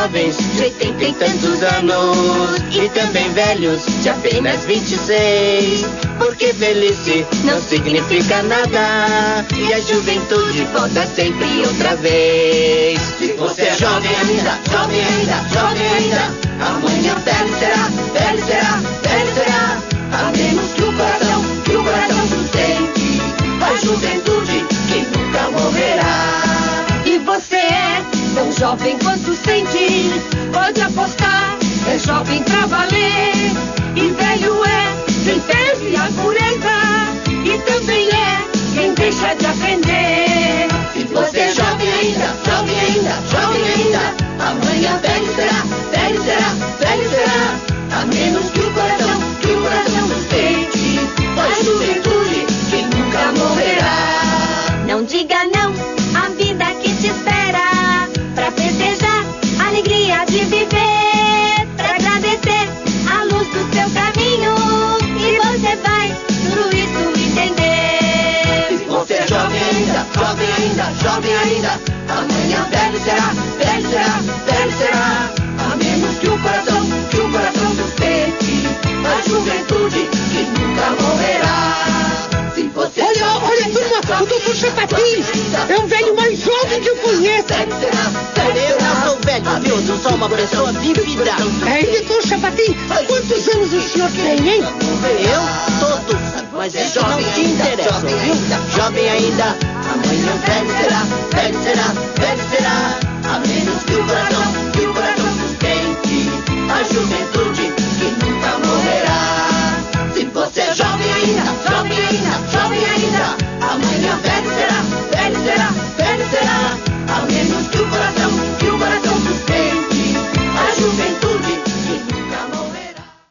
jovens de 80 e tantos anos, e também velhos de apenas 26. Porque velhice não significa nada, e a juventude volta sempre outra vez. Se você é jovem ainda, jovem ainda, jovem ainda, amanhã velho será, velho será, velho será. A menos que o coração sustente a juventude que nunca morrerá. E você é tão jovem quanto sente, pode apostar, é jovem pra valer. E velho é quem perde a pureza, e também é quem deixa de aprender. Se você é jovem ainda, jovem ainda, jovem ainda, amanhã velho será, velho será, velho será. A menos que o coração sustente a juventude que nunca morrerá. Não diga não à vida que te espera, pra festejar a alegria de viver, pra agradecer a luz do seu caminho, e você vai tudo isso entender. Se você é jovem ainda, jovem ainda, jovem ainda, amanhã velho será, velho será, velho será. A menos que o coração sustente a juventude que nunca morrerá. Se você Olha, turma, o Dr. Chapatin é o velho mais jovem que eu conheço. Eu não sou velho, viu? Eu sou uma pessoa vivida. Dr. Chapatin, quantos anos o senhor tem, hein? Eu? Todos. Mas isso não te interessa, viu? Jovem ainda, amanhã velho será, velho será, velho será. A menos que o coração